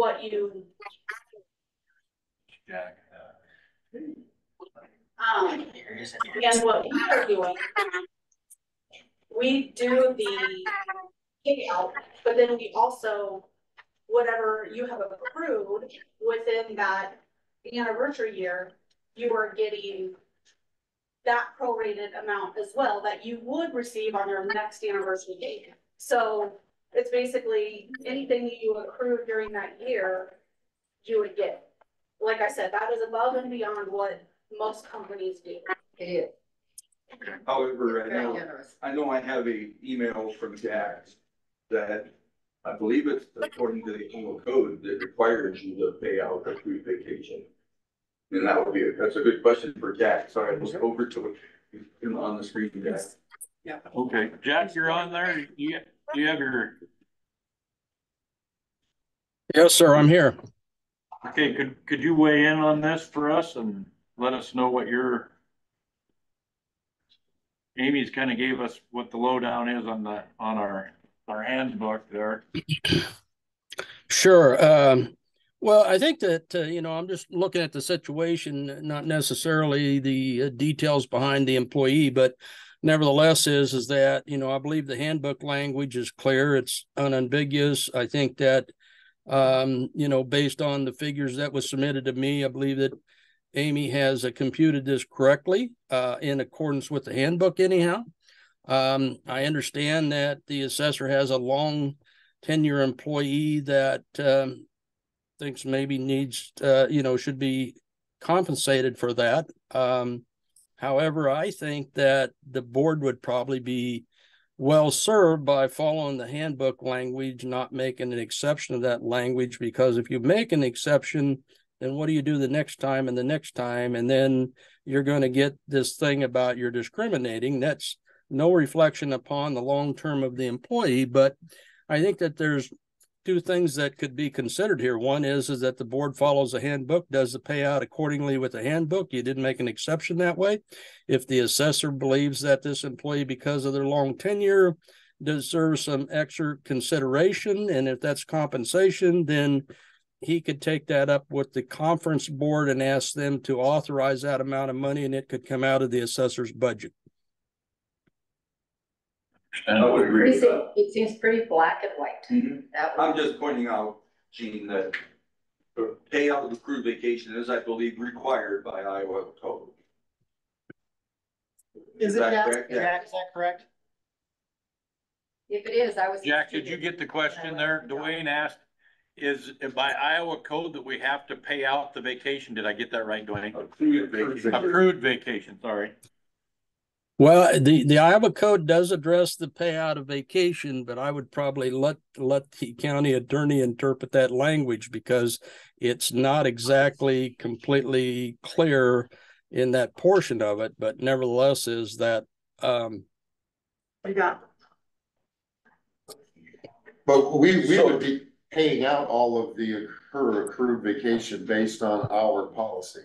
what you Jack. and what we are doing, we do the payout, but then we also, whatever you have accrued within that anniversary year, you are getting that prorated amount as well that you would receive on your next anniversary date. So it's basically anything you accrued during that year, you would get. Like I said, that is above and beyond what most companies do. It is. However, I know I have a email from Jack that I believe it's according to the Iowa code that requires you to pay out accrued vacation. And that would be that's a good question for Jack. Sorry, I was over to it on the screen, Jack. Yeah. Okay, Jack, you're on there. You have your. Yes, sir. I'm here. Okay, could you weigh in on this for us and let us know what your. Amy's kind of gave us what the lowdown is on our handbook there. Sure. Well, I think that, I'm just looking at the situation, not necessarily the details behind the employee, but nevertheless is that, I believe the handbook language is clear. It's unambiguous. I think that, based on the figures that was submitted to me, I believe that Amy has computed this correctly in accordance with the handbook anyhow. I understand that the assessor has a long tenure employee that thinks maybe needs, should be compensated for that. However, I think that the board would probably be well served by following the handbook language, not making an exception of that language, because if you make an exception, then what do you do the next time and the next time? And then you're going to get this thing about you're discriminating. That's no reflection upon the long term of the employee. But I think that there's two things that could be considered here. One is that the board follows the handbook, does the payout accordingly with the handbook. You didn't make an exception that way. If the assessor believes that this employee, because of their long tenure, deserves some extra consideration, and if that's compensation, then he could take that up with the conference board and ask them to authorize that amount of money, and it could come out of the assessor's budget. I would agree with that. It seems pretty black and white. Mm-hmm. I'm just pointing out, Gene, that the payout of accrued vacation is, I believe, required by Iowa code. Is that correct? If it is, I was. Jack, did you get the question there? Dwayne asked, is it by Iowa code that we have to pay out the vacation? Did I get that right, Dwayne? Accrued vacation, sorry. Well, the Iowa code does address the payout of vacation, but I would probably let the county attorney interpret that language, because it's not exactly completely clear in that portion of it. But nevertheless, is that But we would be paying out all of her accrued vacation based on our policy.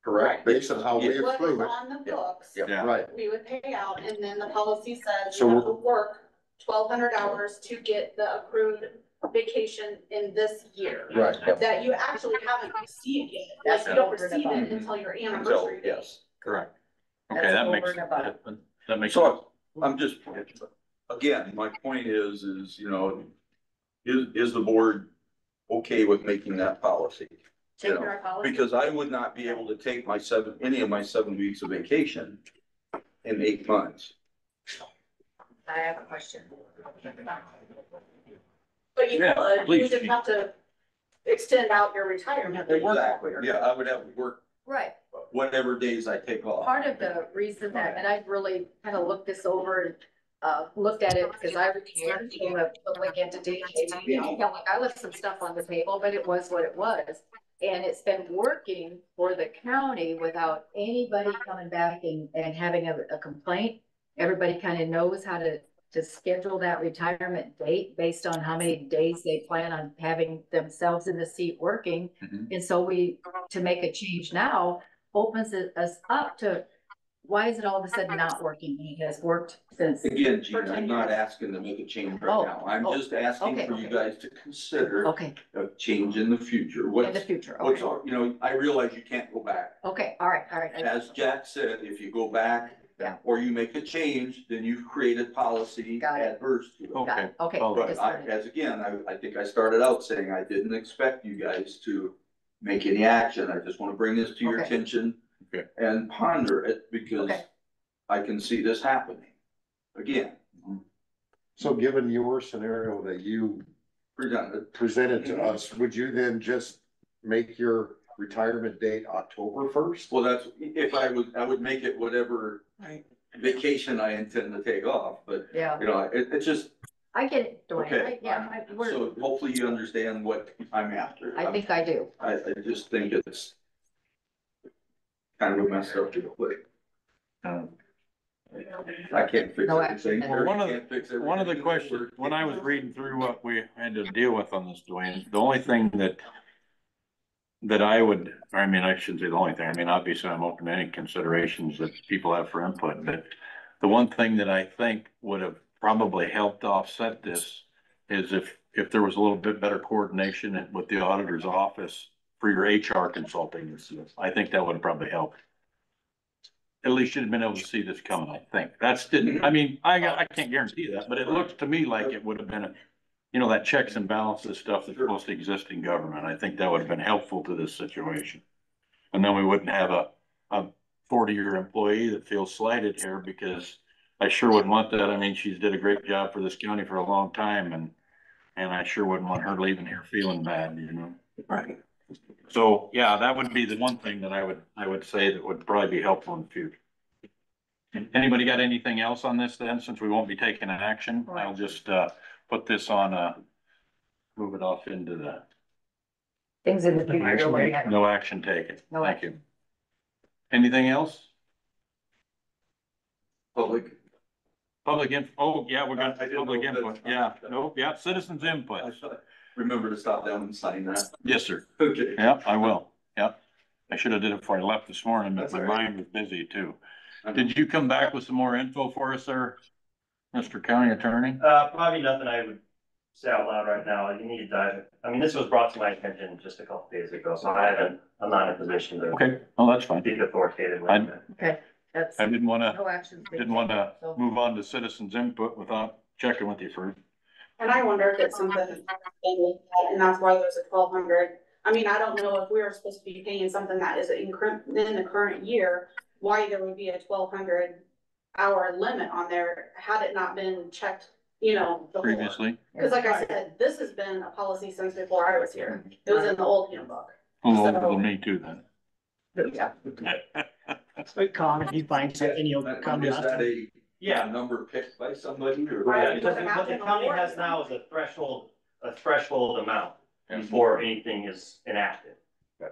Correct. Based on how we approve it. On the books, Right. we would pay out, and then the policy says So you have to work 1,200 hours to get the accrued vacation in this year. Right. That you actually haven't received yet. Like you don't receive it until your anniversary. Yes, correct. Okay, that makes sense. So I'm just, again, my point is is the board okay with making that policy? Our policy? Because I would not be able to take any of my 7 weeks of vacation in 8 months. I have a question. But you could, you just have to extend out your retirement. Exactly. Yeah, I would have to work whatever days I take off. Part of the reason that, and I've really kind of looked this over and looked at it, because I retired from a public entity. I left some stuff on the table, but it was what it was. And it's been working for the county without anybody coming back and having a complaint. Everybody kind of knows how to schedule that retirement date based on how many days they plan on having themselves in the seat working. And so to make a change now opens us up to why is it all of a sudden not working? He has worked since, Again, Gene, I'm not asking to make a change right Oh, now. I'm oh, just asking okay, for you okay. guys to consider okay, a change in the future. in the What's, future, what's, okay. you know, I realize you can't go back. Okay, all right. As Jack said, if you go back Yeah. or you make a change, then you've created policy Got it. adverse to it. Got it. Okay. Oh, But just I, wanted- as again, I think I started out saying I didn't expect you guys to make any action. I just want to bring this to your Okay. attention Okay. and ponder it because Okay. I can see this happening again. So given your scenario that you presented to us, would you then just make your retirement date October 1st? Well, that's, if I would make it whatever vacation I intend to take off, but Yeah, you know, it's just, I get it, Dwayne. Okay. We're, so hopefully you understand what I'm after. I think I do. I just think it's kind of a messed up deal, but I can't fix No everything. action. Eric One of the- can't fix One of the everything. questions, when I was reading through what we had to deal with on this, Dwayne, the only thing that I would, I mean, I shouldn't say the only thing, I mean, obviously I'm open to any considerations that people have for input, but the one thing that I think would have probably helped offset this is if there was a little bit better coordination with the auditor's office for your HR consulting. I think that would have probably helped. At least you'd have been able to see this coming, I think. That's didn't, I mean, I can't guarantee that, but it looks to me like it would have been that checks and balances stuff that's supposed to exist in government. I think that would have been helpful to this situation. And then we wouldn't have a 40-year employee that feels slighted here, because I sure wouldn't want that. I mean, she's did a great job for this county for a long time, and I sure wouldn't want her leaving here feeling bad, Right. So, yeah, that would be the one thing that I would say that would probably be helpful in the future. Anybody got anything else on this then, since we won't be taking an action? I'll just, put this on, move it off into the, Things in the future. no action taken. No Thank you. Anything else? Public inf, oh, yeah, we're gonna, I didn't public know if input, that's- yeah, no, yeah, citizens input. Remember to stop down and sign that. Yes, sir. Okay. Yeah, I will, yeah. I should have did it before I left this morning, but That's my all right. mind was busy too. Did you come back with some more info for us there, Mr. County Attorney? Probably nothing I would say out loud right now. You need to dive. I mean, this was brought to my attention just a couple days ago, so I'm not in a position to Okay, oh, that's fine. be authoritative. Okay, that's I didn't wanna no action. move on to citizens input without checking with you first. And I wonder if it's something, and that's why there's a 1,200. I mean, I don't know if we were supposed to be paying something that is in the current year, why there would be a 1,200 hour limit on there, had it not been checked, before. Previously, Cause like I said, this has been a policy since before I was here. It was in the old handbook. a little older than me too then. Yeah. It's very common, you find something, you'll come to Is that us. a number picked by somebody or? Right. Because what the county has now is a threshold amount before anything is enacted.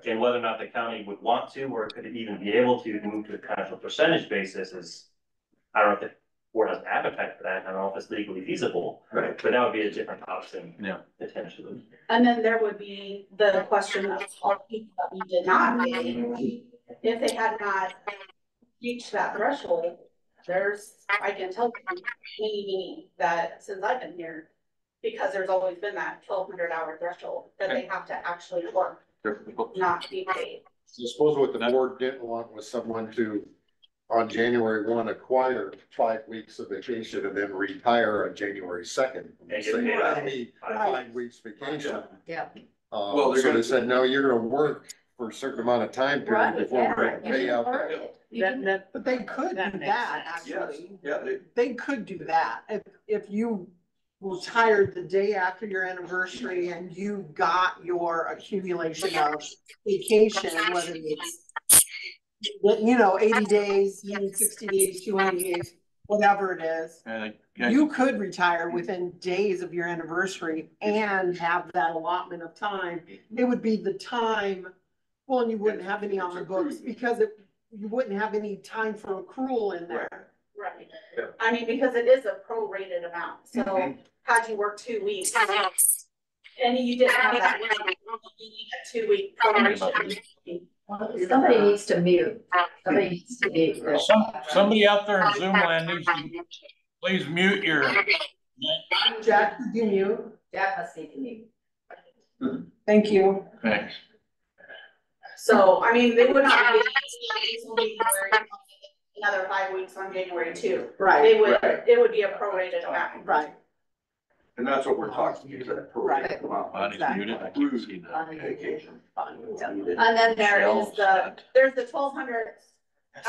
And whether or not the county would want to, or could even be able to move to kind of a percentage basis is, I don't know if the board has an appetite for that. I don't know if it's legally feasible, Right. but that would be a different option. Yeah. Potentially. And then there would be the question of all people that we did not pay, if they had not reached that threshold. I can tell you, many that since I've been here, because there's always been that 1,200 hour threshold that they have to actually work, not be paid. So suppose what the board didn't want was someone to, on January 1, acquire 5 weeks of vacation and then retire on January 2nd. And Say, get paid I out. need 5 weeks vacation. Yeah. Well, they're So gonna- they said, no, you're gonna work for a certain amount of time period Right, before yeah, we're gonna pay out that. But they could do Yes, that, actually. yeah, They could do that. If you retired the day after your anniversary and you got your accumulation of vacation, whether it's 80 days, 60 days, 200 days, whatever it is. You could retire within days of your anniversary and have that allotment of time. It would be the time, well, and you wouldn't have any on the books because you wouldn't have any time for accrual in there. Right. Yeah. I mean, because it is a prorated amount, so had you worked 2 weeks, And you didn't have that, a 2 week probation. Somebody needs to mute. Somebody needs to mute. Somebody out there in Zoom land needs to please mute your. Jack, did you mute? Jack must need to mute. Thank you. Thanks. So, I mean, they would not be another 5 weeks on January 2. Right. It would be a prorated amount. Right. And that's what we're talking, is that Right. prorated amount. Bonnie's muted. I can't see that. Vacation. And then there's the 1,200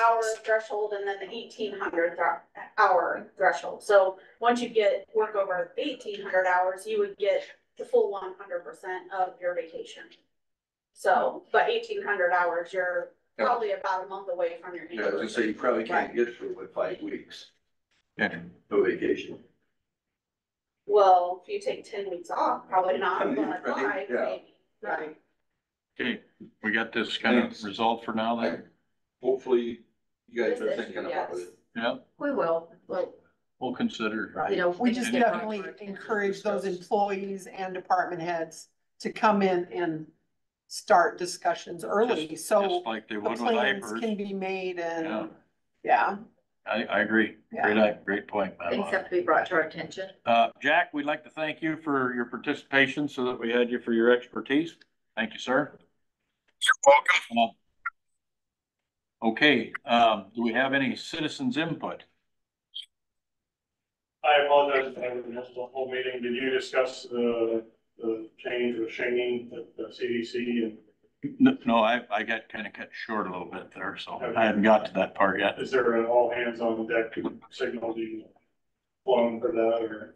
hour threshold and then the 1,800 hour threshold. So once you work over 1,800 hours, you would get the full 100% of your vacation. So, but 1,800 hours, you're probably about a month away from your. Yeah, I was gonna say, you probably can't get through with 5 weeks. Yeah. No vacation. Well, if you take 10 weeks off, probably not, but Right, 5 yeah. maybe. Right. Okay, we got this kind of resolved for now then? Hopefully, you guys are This thinking issue, about yes. it. Yeah, We will. we'll consider. You know, We just things get definitely brought to our encourage attention. those employees and department heads to come in and start discussions early, so Just like they the would with plans diapers. can be made Yeah. and, yeah. I agree. Great point, Things have Madeline. to be brought to our attention. Jack, we'd like to thank you for your participation so that we had you for your expertise. Thank you, sir. You're welcome. Okay, do we have any citizens input? I apologize if I missed the whole meeting. Did you discuss the change with Shane at the CDC? And No, I got kind of cut short a little bit there, so I hadn't got to that part yet. is there an all hands on deck signal being flown for that or?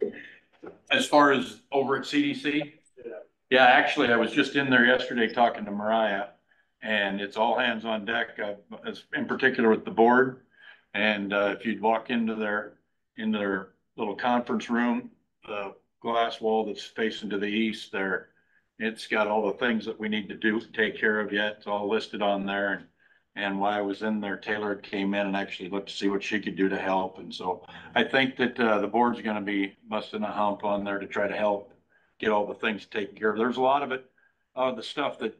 As far as over at CDC? Yeah. Yeah, actually, I was just in there yesterday talking to Mariah, and it's all hands on deck, as in particular with the board. And if you'd walk into their little conference room, the glass wall that's facing to the east there, it's got all the things that we need to do, take care of yet. It's all listed on there. And while I was in there, Taylor came in and actually looked to see what she could do to help. And so I think that the board's gonna be busting a hump on there to try to help get all the things taken care of. There's a lot of it, the stuff that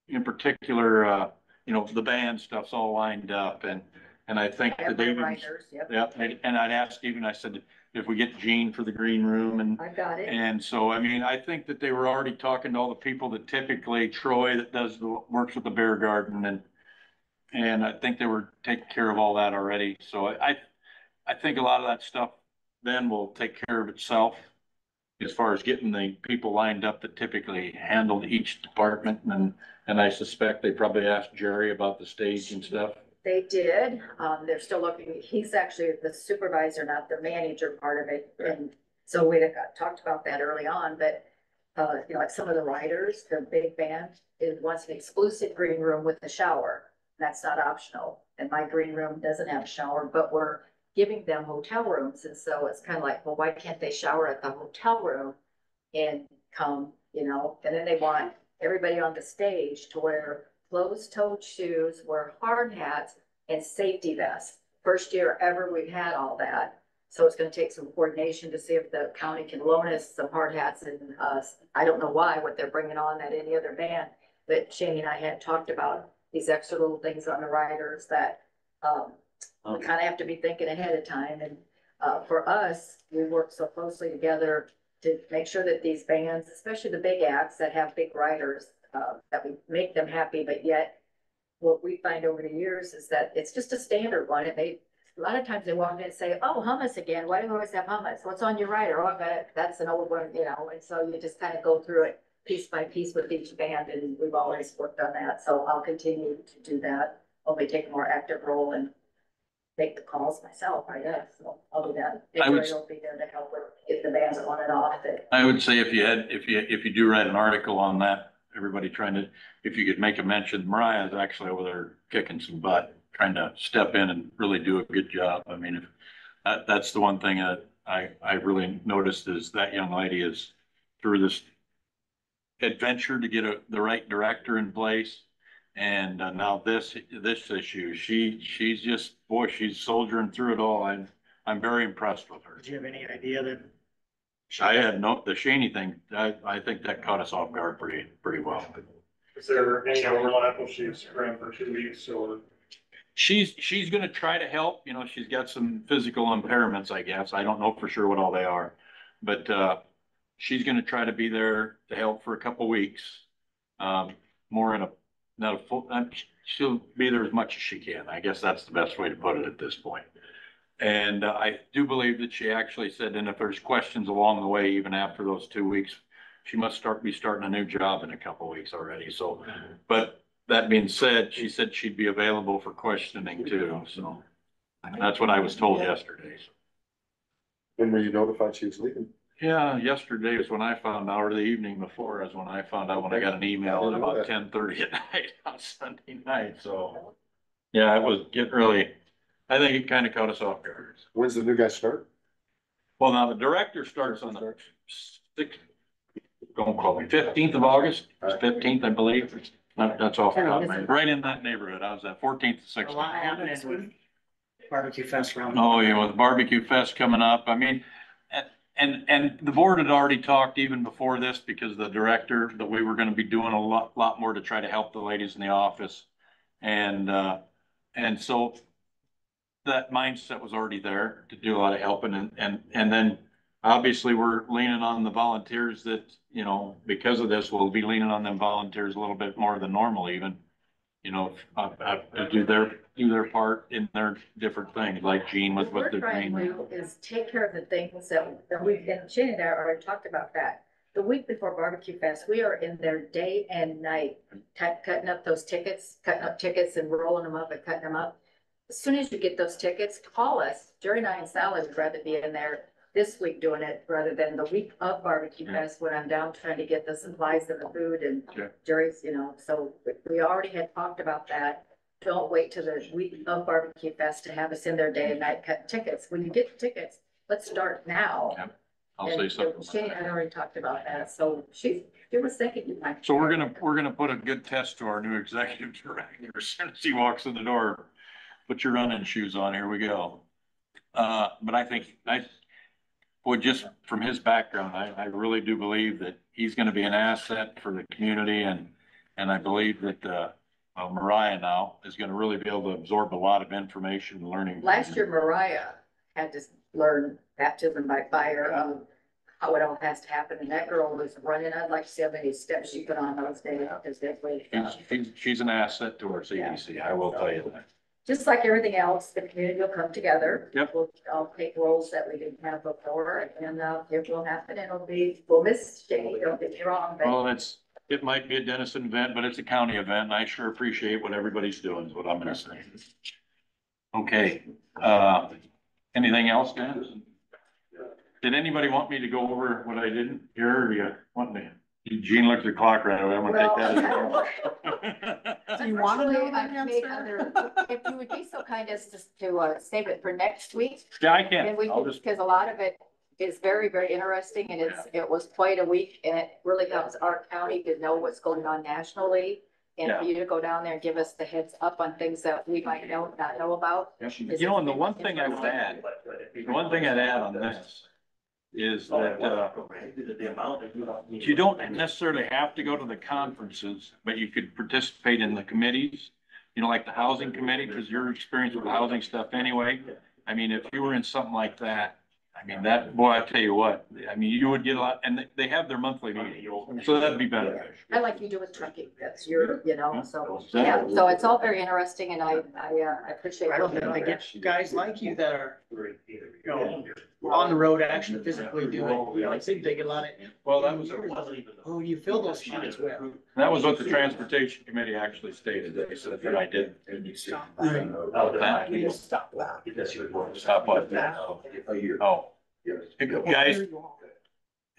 in particular, the band stuff's all lined up and I think I have the my David. writers, yep. Yeah, and I'd asked Stephen, I said, if we get Gene for the green room I got it. and so, I mean, I think that they were already talking to all the people that typically, Troy that works with the beer garden and I think they were taking care of all that already. So I think a lot of that stuff then will take care of itself as far as getting the people lined up that typically handled each department. And I suspect they probably asked Jerry about the stage and stuff. They did. They're still looking. He's actually the supervisor, not the manager part of it. And so we talked about that early on, but like some of the writers, the big band wants an exclusive green room with a shower. That's not optional. And my green room doesn't have a shower, but we're giving them hotel rooms. And so it's kind of like, well, why can't they shower at the hotel room and come, and then they want everybody on the stage to wear closed-toed shoes, wear hard hats, and safety vests. First year ever we've had all that. So it's gonna take some coordination to see if the county can loan us some hard hats and I don't know what they're bringing on at any other band. But Shane and I had talked about these extra little things on the riders that we kind of have to be thinking ahead of time. And for us, we work so closely together to make sure that these bands, especially the big acts that have big riders, that we make them happy, but yet what we find over the years is that it's just a standard one. And a lot of times they walk in and say, oh, hummus again. Why do we always have hummus? What's on your rider? Oh, that's an old one, and so you just kind of go through it piece by piece with each band. And we've always worked on that. So I'll continue to do that. Only take a more active role and make the calls myself, I guess. So I'll do that. Victoria will be there to help with if the bands on and off. I would say if you do write an article on that, everybody if you could make a mention, Mariah is actually over there kicking some butt, trying to step in and really do a good job. I mean, that's the one thing that I really noticed is that young lady is through this adventure to get the right director in place. And now this issue, she's just, boy, she's soldiering through it all. I'm very impressed with her. Did you have any idea that I had the Shaney thing, I think that caught us off guard pretty well. Is there any overlap if she's around for 2 weeks or? She's gonna try to help, you know, she's got some physical impairments, I guess. I don't know for sure what all they are. But she's gonna try to be there to help for a couple weeks. More in a, not a full, she'll be there as much as she can. I guess that's the best way to put it at this point. And I do believe that she actually said, and if there's questions along the way, even after those 2 weeks, she must be starting a new job in a couple weeks already. So, but that being said, she said she'd be available for questioning too. So that's what I was told yesterday. When were you notified she was leaving? Yeah, yesterday was when I found out, or the evening before is when I found out, when I got an email at about 10:30 at night on Sunday night. So yeah, it was getting really, I think it kind of caught us off guard. When's the new guy start? Well, now the director starts on the 6th, don't call me, 15th of August, 15th, I believe. That's off the top of my head. Right in that neighborhood. I was at 14th to 16th. Barbecue Fest around. Oh, yeah, with Barbecue Fest coming up. I mean, and the board had already talked even before this, because the director, that we were gonna be doing a lot more to try to help the ladies in the office. And so that mindset was already there to do a lot of helping, and then obviously we're leaning on the volunteers that, you know, because of this, we'll be leaning on them volunteers a little bit more than normal even, you know, to do their part in their different things, like Jean with What the we're trying to do is take care of the things that we, and Shane and I already talked about that. The week before Barbecue Fest, we are in there day and night, cutting up tickets and rolling them up and cutting them up. As soon as you get those tickets, call us. Jerry and I and Sally would rather be in there this week doing it rather than the week of Barbecue Fest, when I'm down trying to get the supplies and the food, and Jerry's, you know, so we already had talked about that. Don't wait till the week of Barbecue Fest to have us in there day and night cutting tickets. When you get the tickets, let's start now. Yep. I'll say something. Shane had already talked about that, so she was thinking you might. So we're gonna put a good test to our new executive director as soon as he walks in the door. Put your running shoes on, here we go. But I think just from his background, I really do believe that he's gonna be an asset for the community, and I believe that Mariah now is gonna really be able to absorb a lot of information and learning. Last year, Mariah had to learn baptism by fire, how it all has to happen, and that girl was running. I'd like to see how many steps she put on those days, because that's way. She's an asset to our CDC, I will tell you that. Just like everything else, the community will come together. Yep. We'll all take roles that we didn't have before, and it will happen. We'll miss Shane, don't get me wrong, but. Well, it might be a Denison event, but it's a county event, and I sure appreciate what everybody's doing, is what I'm gonna say. Okay, anything else, Dan? Did anybody want me to go over what I didn't hear, or you want me? Gene looked at the clock right away, I'm gonna take that. Do you want to know the I've made answer? if you would be so kind as to save it for next week. Yeah, I can. And we, I'll just, because a lot of it is very, very interesting, and it was quite a week, and it really helps our county to know what's going on nationally. And for you to go down there and give us the heads up on things that we might not know about. you know, and the one thing I would add, on this is that, you don't necessarily have to go to the conferences, but you could participate in the committees. You know, like the housing committee, because your experience with housing stuff anyway. I mean, if you were in something like that, I mean, that, boy, I tell you what, I mean, you would get a lot, and they have their monthly meeting, so that'd be better. I like you do with trucking, that's your, you know, so, yeah, so it's all very interesting, and I appreciate. I don't think I get guys like you that are, you know, on the road actually physically do it. You know, I think they get a lot of, Well, that was, oh, you fill those spots well. that was what the transportation committee actually stated, they said that I did. Stop that. Stop that. Stop what? Oh. Guys,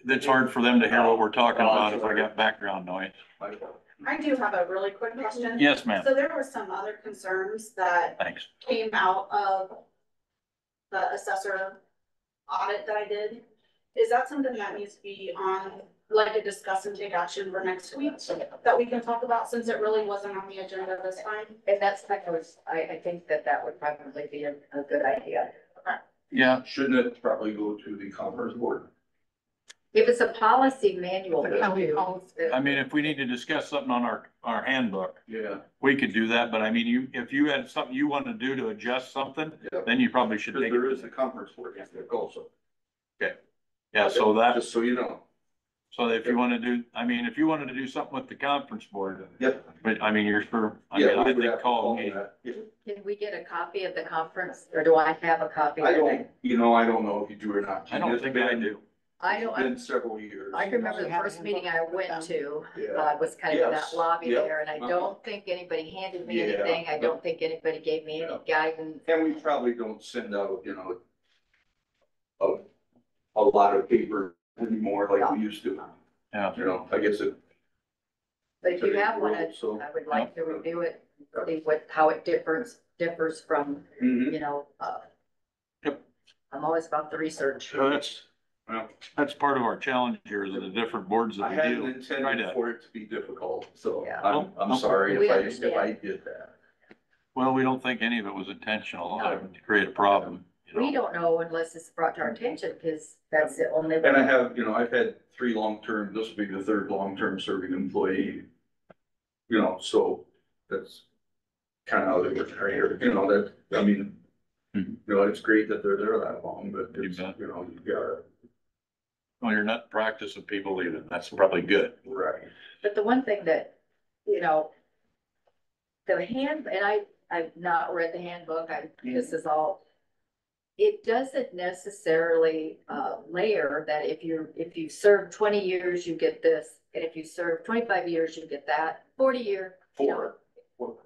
it's hard for them to hear what we're talking about if I got background noise. I do have a really quick question. Yes, ma'am. So there were some other concerns that Thanks. came out of the assessor audit that I did. Is that something that needs to be on, like, a discuss and take action for next week that we can talk about, since it really wasn't on the agenda this time? And that's, I think that would probably be a good idea. Yeah, Shouldn't it probably go to the conference board? If it's a policy manual. The county policy. I mean, if we need to discuss something on our handbook, Yeah. we could do that, but I mean, if you had something you want to do to adjust something, Yeah. then you probably should Because take there it. is a conference board also. Yeah, so that, Just so you know. so if you want to do, I mean, if you wanted to do something with the conference board, Yep. but I mean, you're for, I mean, Yeah, I we would think have to call me. that. Yeah. Can we get a copy of the conference, or do I have a copy? I of don't, it? I don't know if you do or not. I don't It's think I been- do. I It's don't, been several years. I can remember the first meeting I went to, Yeah. was kind of in that Yes. lobby Yep. there, and I don't think anybody handed me Yeah. anything, I don't think anybody gave me any guidance. And we probably don't send out, a lot of paper anymore like we used to. Yeah. I guess it. But if you have one, So- I would like to review it, see how it differs from, Mhm. Yep. I'm always about the research. So that's part of our challenge here, is the different boards I that we hadn't deal. intended for it to be difficult, so Yeah. I'm sorry We if I understand. did that. Well, we don't think any of it was intentional, No. to create a problem. We don't know unless it's brought to our attention, because that's the only. And I have, I've had 3 long-term, this will be the 3rd long-term serving employee. So that's kind of how they work here, that, I mean, it's great that they're there that long, but it's, You bet. you gotta, When you're not practicing people leaving, that's probably good. right. But the one thing that, and I've not read the handbook, this is all. It doesn't necessarily, layer that if you serve 20 years, you get this, and if you serve 25 years, you get that, 40-year.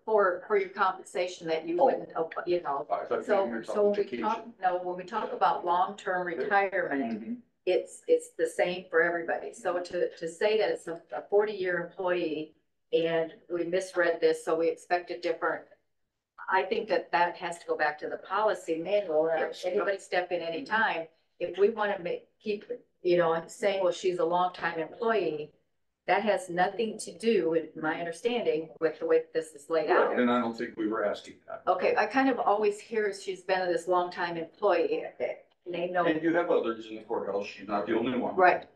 For your compensation that you wouldn't, I thought you were so talking when we talk about long-term retirement, Mhm. it's the same for everybody. So to say that it's a 40-year employee and we misread this, so we expect it different. I think that has to go back to the policy manual. If anybody step in anytime, if we want to keep, saying, well, she's a longtime employee, that has nothing to do, with my understanding, with the way this is laid out. Right, and I don't think we were asking that. Okay, I kind of always hear she's been this longtime employee, name no. And you have others in the courthouse, she's not the only one. Right,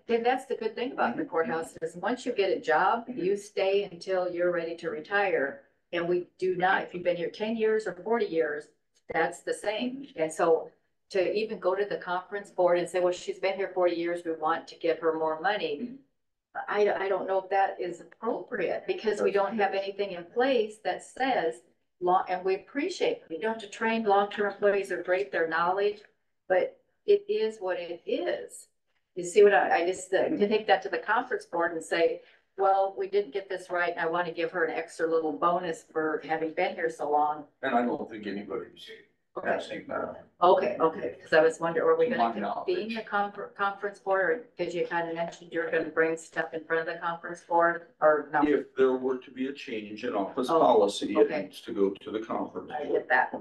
and that's the good thing about the courthouse, is once you get a job, you stay until you're ready to retire. And we do not, if you've been here 10 years or 40 years, that's the same. And so to even go to the conference board and say, well, she's been here 40 years, we want to give her more money. I don't know if that is appropriate, because we don't have anything in place that says and we appreciate, we don't have to train long-term employees or great their knowledge, but it is what it is. You see what I just, to take that to the conference board and say, well, we didn't get this right, and I want to give her an extra little bonus for having been here so long. And I don't think anybody's asking that. Okay, because I was wondering, are we To my gonna knowledge. convene the conference board, or, because you kind of mentioned you're gonna bring stuff in front of the conference board, or no? If there were to be a change in office Oh, policy, it okay. needs to go to the conference. I get that.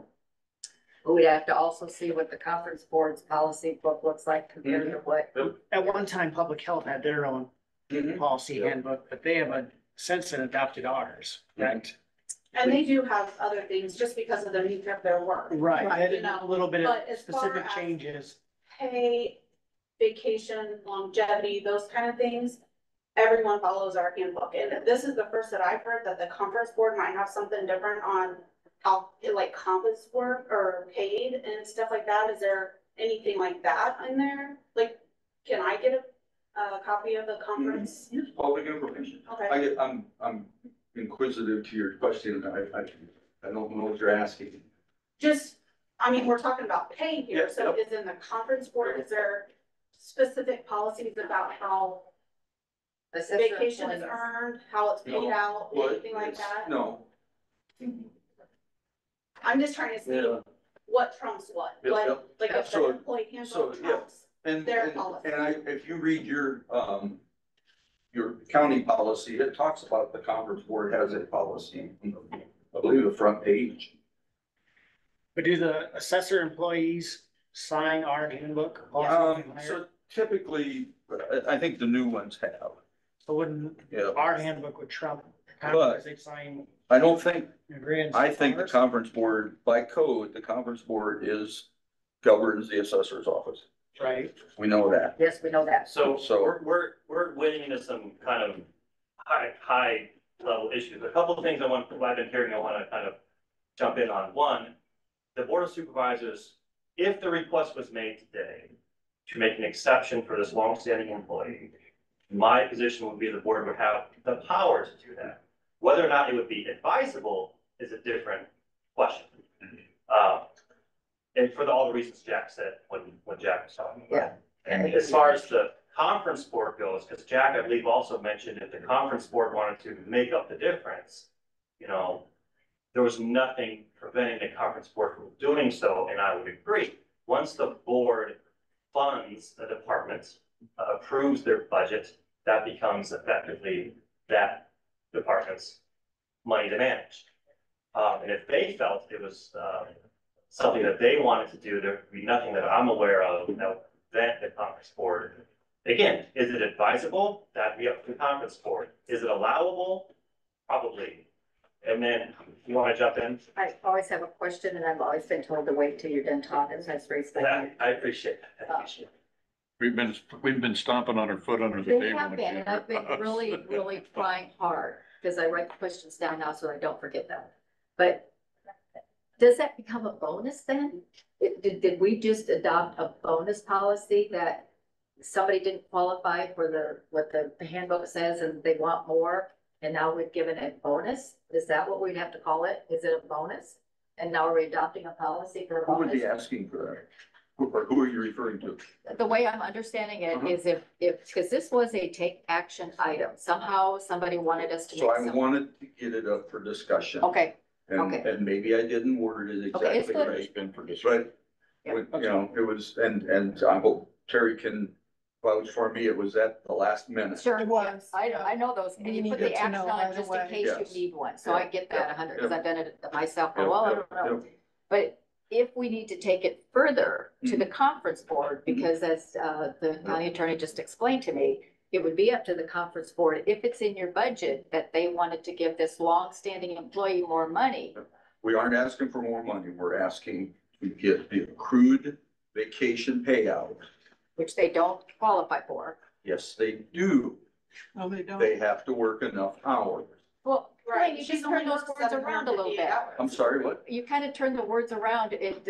But we'd have to also see what the conference board's policy book looks like compared to what. At one time, public health had their own Mhm. policy handbook, but they have since adopted ours, correct? And they do have other things just because of the nature of their work. Right, I had You know, a little bit of but as far specific as- changes. Pay, vacation, longevity, those kind of things, everyone follows our handbook. And this is the first that I've heard that the conference board might have something different on how, like, compass work or paid and stuff like that. Is there anything like that in there? Like, can I get a copy of the conference? It's public information. Okay. I'm inquisitive to your question. I don't know what you're asking. Just, I mean, we're talking about pay here, Yeah, so yep. is in the conference board, is there specific policies about how vacation is earned, how it's paid No. out, What anything like is- that? No. I'm just trying to see Yeah. what trumps what, Yep, like, yep. if the So- employee so, handbook yeah. trumps. And, Their and, policy. if you read your county policy, it talks about the conference board has a policy, I believe the front page. But do the assessor employees sign our handbook? So typically, I think the new ones have. So wouldn't Yeah. our handbook would trump, But- because they sign I don't think, agreements? I think the conference board, by code, the conference board governs the assessor's office. Right. We know that. Yes, we know that. So So- we're wading into some kind of high level issues. A couple of things I've been hearing, I want to kind of jump in on. One, the Board of Supervisors, if the request was made today to make an exception for this longstanding employee, my position would be the board would have the power to do that. Whether or not it would be advisable is a different question. And for all the reasons Jack said when Jack was talking about. Yeah. And as far as the conference board goes, because Jack, I believe, also mentioned if the conference board wanted to make up the difference, you know, there was nothing preventing the conference board from doing so, and I would agree. Once the board funds the department, approves their budget, that becomes effectively that department's money to manage. And if they felt it was something that they wanted to do, there'd be nothing that I'm aware of that the conference board. Again, is it advisable? That'd be up to the conference board. Is it allowable? Probably. And then you want to jump in? I always have a question, and I've always been told to wait till you're done talking, so that's raised my hand. I appreciate that. I appreciate it. We've been stomping on our foot under the They table. have been, and I've been really, really trying hard, because I write the questions down now so I don't forget them. But does that become a bonus then? Did we just adopt a bonus policy that somebody didn't qualify for what the handbook says and they want more? And now we've given a bonus? Is that what we'd have to call it? Is it a bonus? And now we're adopting a policy for a Who would bonus? be asking for that? Who are you referring to? The way I'm understanding it is if, because this was a take action item, somehow somebody wanted us to So make I some. wanted to get it up for discussion. Okay, And, okay. and maybe I didn't word it Okay, it's exactly good. right. It's been for discussion. But, you know, it was, and I hope Terry can vouch for me, it was at the last minute. Sure, It was, I know those, and We you put needed the to action know on right just in away. case Yes. you need one, so I get that 100, because I've done it myself, Yep, well, I yep, don't know. yep. But if we need to take it further to Mm-hmm. the conference board, because as the county attorney just explained to me, it would be up to the conference board, if it's in your budget, that they wanted to give this longstanding employee more money. We aren't asking for more money. We're asking to get the accrued vacation payout. Which they don't qualify for. Yes, they do. No, they don't. They have to work enough hours. Well, Right, Brian, you she's just only turn those worked words around a little 758 bit. hours. I'm sorry, what? You kind of turn the words around. If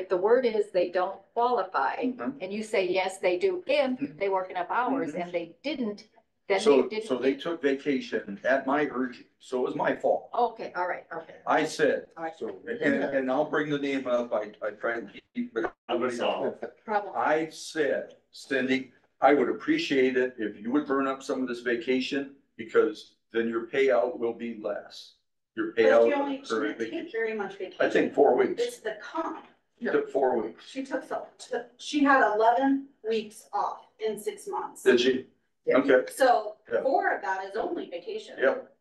the word is they don't qualify, Mhm. and you say, yes, they do, if they work enough hours, and they didn't, then they So, didn't. so they took vacation at my urging, so it was my fault. Okay, all right, okay. I said, All right. so, and I'll bring the name up, I try and keep it. Problem. I said, Cindy, I would appreciate it if you would burn up some of this vacation, because then your payout will be less. Your But payout. she only, she for didn't vacation. take very much vacation. I think 4 weeks. It's the comp. You took 4 weeks. She took she had 11 weeks off in 6 months. Did she? Yeah. Okay, So Yeah. 4 of that is only vacation. yep.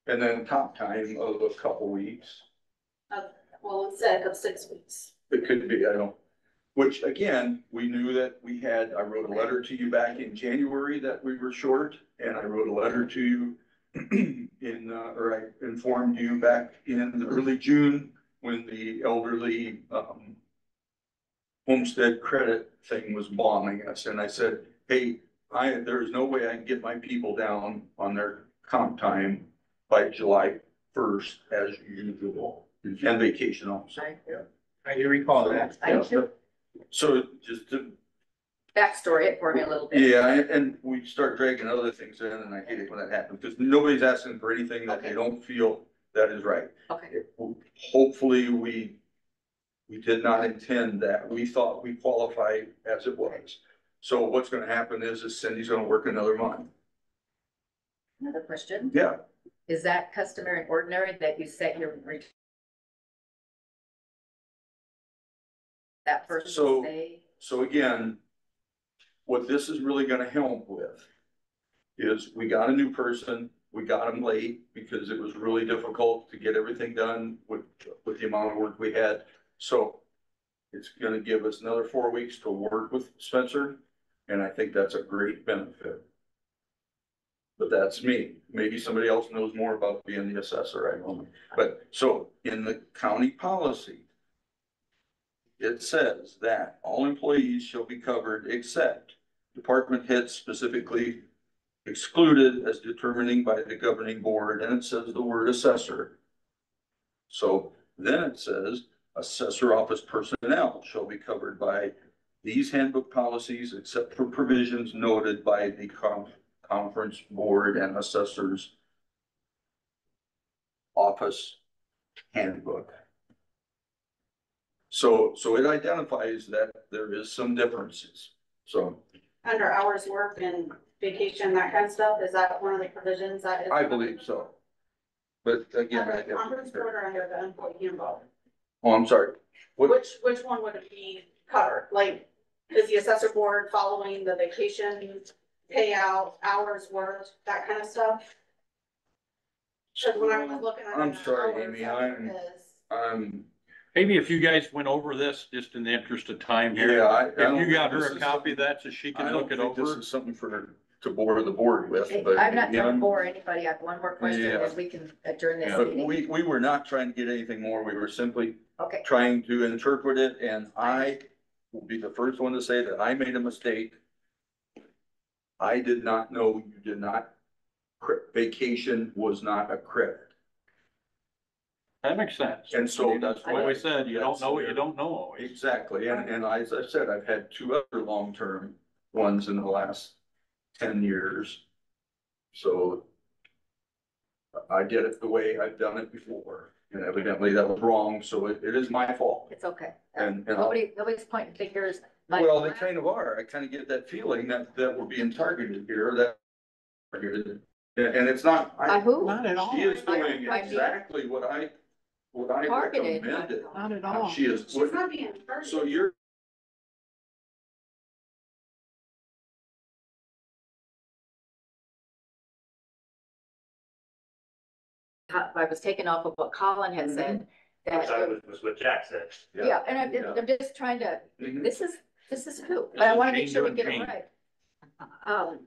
And then comp time of a couple weeks. Well, instead of 6 weeks. It could be, I don't, which again, we knew that we had, I wrote a letter to you back in January that we were short. And I wrote a letter to you or I informed you back in early June when the elderly, homestead credit thing was bombing us. And I said, hey, there's no way I can get my people down on their comp time by July 1st as usual. And vacation also. I do recall that. I do. So just to, Backstory it for me a little bit. yeah, and we start dragging other things in and I hate it when that happens because nobody's asking for anything that they don't feel that is right. Okay, Hopefully, we did not intend that. We thought we qualified as it was. So what's gonna happen is Cindy's gonna work another month. another question. Yeah, Is that customary and ordinary that you set your that person So- stay? so again, what this is really gonna help with is we got a new person, we got them late because it was really difficult to get everything done with the amount of work we had. So it's gonna give us another 4 weeks to work with Spencer, and I think that's a great benefit. But that's me. Maybe somebody else knows more about being the assessor, I don't know. But so in the county policy, it says that all employees shall be covered except department heads specifically excluded as determining by the governing board, and it says the word assessor. So then it says assessor office personnel shall be covered by these handbook policies except for provisions noted by the conference board and assessors office handbook. So it identifies that there is some differences. So Under hours worked and vacation, that kind of stuff, is that one of the provisions that is? I believe so. But again, Under the conference board or under the employee handbook? oh, I'm sorry. What, Which one would it be covered? Like, is the assessor board following the vacation payout, hours worked, that kind of stuff? Cause when I was looking at. I'm the sorry, hours, Amy, that is- Maybe if you guys went over this, just in the interest of time here. yeah, I If don't you got think her this a is copy of something- that so she I can don't look it think this over. is something to bore the board with, but. I'm not trying to again, bore anybody. I have one more question Yeah. and we can adjourn this But meeting. we were not trying to get anything more. We were simply Okay, trying to interpret it, and I will be the first one to say that I made a mistake. I did not know you did not, vacation was not a credit. That makes sense. And so that's What we said, you don't know what you don't know always. Exactly, and as I said, I've had two other long-term ones in the last 10 years. So I did it the way I've done it before, and evidently that was wrong, so it is my fault. it's okay. And Nobody's pointing fingers. well, they kind of are. I kind of get that feeling that we're being targeted here, and it's not. By who? Not at all. She is doing I- exactly what I Targeted. recommended. Not at all. She is. She's not being targeted. So you're. I was taken off of what Colin had said, Which that, was what Jack said. yeah, and I'm just trying to, Mhm. this is who, but I wanna make Gene sure we doing get it Gene. right.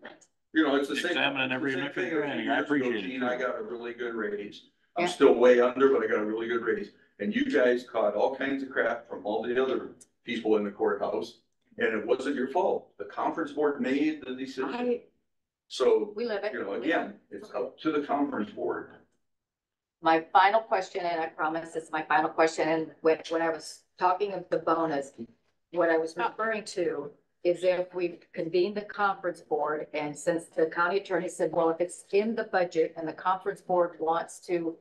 You know, it's the same. Examining every it's the nook same and thing. A few cranny. I years ago, appreciate it. Gene, I got a really good raise. Yeah. I'm still way under, but I got a really good raise. And you guys caught all kinds of crap from all the other people in the courthouse. And it wasn't your fault. The conference board made the decision. So, We live it. you know, again, it's up to the conference board. My final question, and I promise it's my final question, and when I was talking of the bonus, what I was referring to is if we convene the conference board, and since the county attorney said, well, if it's in the budget and the conference board wants to,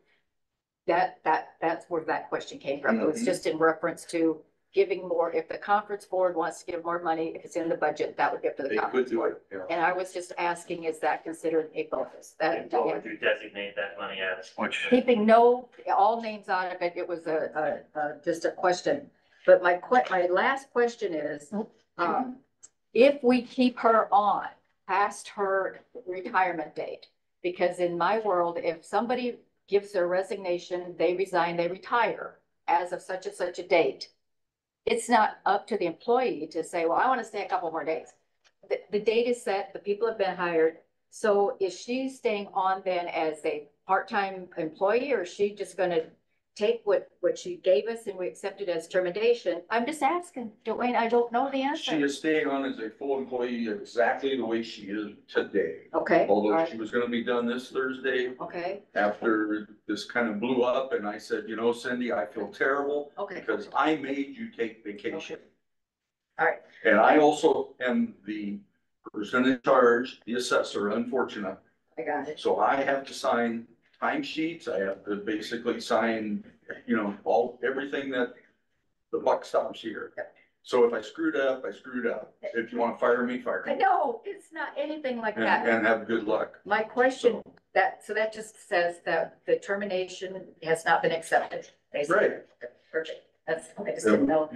that's where that question came from. It was just in reference to giving more, if the conference board wants to give more money, if it's in the budget, that would get to the They could conference do board. it, yeah. And I was just asking, is that considered a bonus? That, What would you designate that money as? Which, keeping all names out of it, it was just a question. But my last question is, if we keep her on past her retirement date, because in my world, if somebody gives their resignation, they resign, they retire as of such and such a date, it's not up to the employee to say, well, I want to stay a couple more days. The date is set, the people have been hired. So is she staying on then as a part-time employee, or is she just gonna take what she gave us and we accept it as termination? I'm just asking, Dwayne, I don't know the She answer. is staying on as a full employee exactly the way she is today. Okay, all Although right, she was gonna be done this Thursday okay, after this kind of blew up, and I said, you know, Cindy, I feel terrible okay. because I made you take vacation. All right. And I also am the person in charge, the assessor, unfortunate. I got it. So I have to sign timesheets. I have to basically sign, you know, everything that the buck stops here. So if I screwed up, I screwed up. If you want to fire me, fire I me. know, it's not anything like that. And have good luck. My question, so that just says that the termination has not been accepted, basically. Right. Perfect. I just didn't know.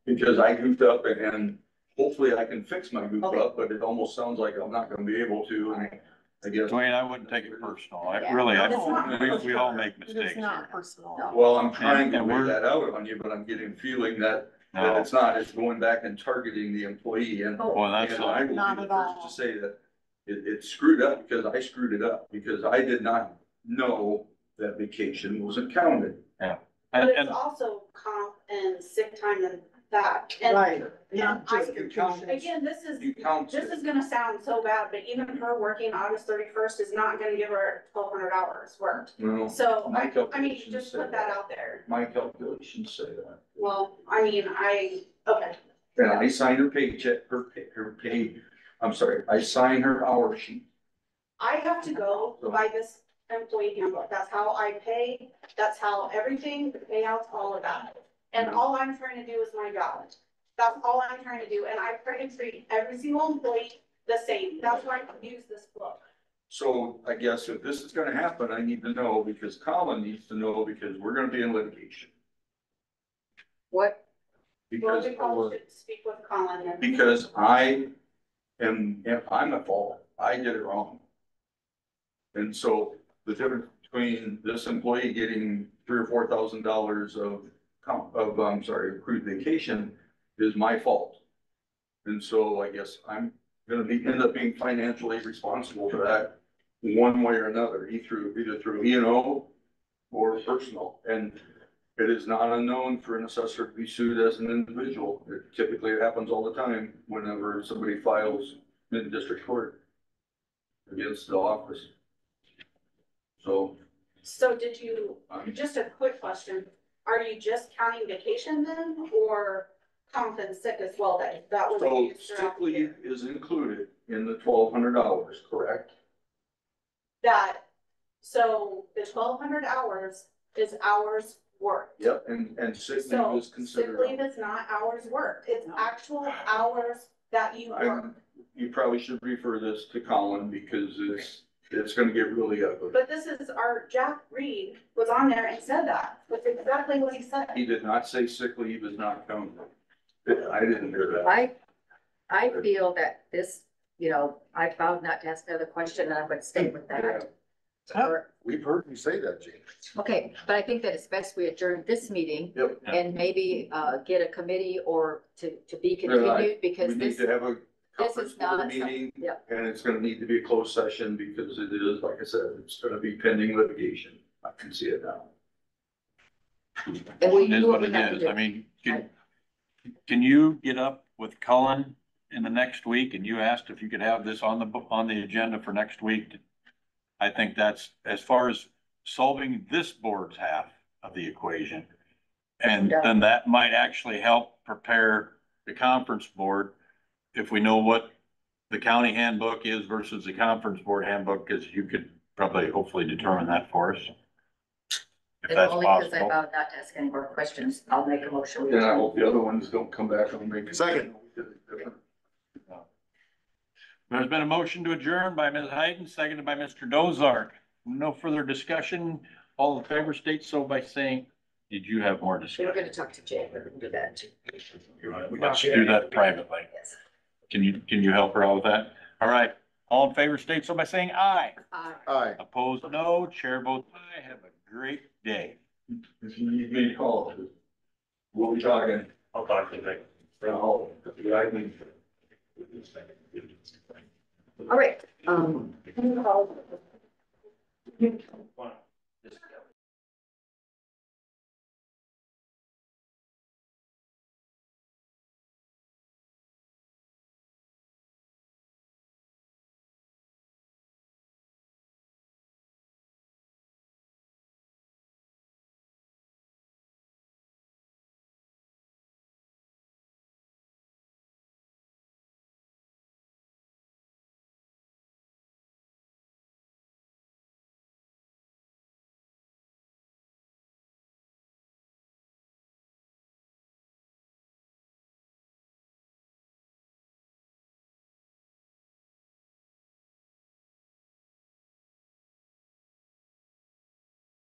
Because I goofed up and hopefully I can fix my goof Okay. up, but it almost sounds like I'm not gonna be able to, and I guess. Dwayne, I wouldn't take it personal. Yeah. We all make It mistakes is not here. personal. No. Well, I'm trying to And lay we're- that out on you, but I'm getting a feeling that No, it's not, it's going back and targeting the employee, and Oh, well, that's, and I will be Not the at first all. to say that it screwed up because I screwed it up, because I did not know that vacation wasn't counted. But and it's also comp and sick time and that. And Right, not I- just vacation. Again, this You count is gonna sound so bad, but even her working August 31st is not gonna give her 1,200 hours worked. No, So, my I mean, calculations just say put that out there. My calculations say that. Well, I mean, okay. And I sign her paycheck, I'm sorry, I sign her hour sheet. I have to go by this employee handbook. That's how I pay. That's how everything, the payouts, all of that. And all I'm trying to do is my job. That's all I'm trying to do. And I try to treat every single employee the same. That's why I use this book. So I guess if this is gonna happen, I need to know, because Colin needs to know, because we're gonna be in litigation. What, Well, Because, we probably should speak with Colin then. because I'm at fault, I did it wrong. And so the difference between this employee getting $3,000 or $4,000 accrued vacation is my fault. And so I guess I'm gonna end up being financially responsible for that one way or another, either through E&O or personal. And it is not unknown for an assessor to be sued as an individual. It typically happens all the time whenever somebody files in district court against the office. So. Did you, just a quick question, are you just counting vacation then, or comp and sick as well? That was. So sick leave is included in the $1,200, correct? So the 1,200 hours is hours worked. Yep, and sick So leave is sick considered. leave is not hours worked, it's actual hours that you work. You probably should refer this to Colin, because it's gonna get really ugly. But this is Jack Reed was on there and said that, that's exactly what he said. He did not say sick leave is not counted. I didn't hear that. I feel that this, you know, I vowed not to ask another question and I'm gonna stay with that. We've heard you say that, Gene. Okay, but I think that it's best we adjourn this meeting Yep. and maybe, get a committee or to be continued, We because need this, to have a this conference is not board some- meeting, yeah. and it's gonna need to be a closed session, because it is, like I said, it's gonna be pending litigation. I can see it now. and we It is do what what we it have to is. do. I mean, can you get up with Cullen in the next week? And you asked if you could have this on the agenda for next week. I think that's, as far as solving this board's half of the equation. And then that might actually help prepare the conference board if we know what the county handbook is versus the conference board handbook, because you could probably hopefully determine that for us. If And that's only because I possible. vowed not to ask any more questions, I'll make a motion. And I hope the other ones don't come back and make. Second. There's been a motion to adjourn by Ms. Hayden, seconded by Mr. Dozark. No further discussion. All in favor state so by saying, did you have more We're discussion? gonna talk to Jay, we're gonna do that. Let's do that privately. Yes. Can you help her out with that? All right. All in favor state so by saying aye. Aye. Opposed, no. Chair votes aye. Have a great day. If you need me to call, we'll be talking. I'll talk to you later. Oh, I think. All right, Wow.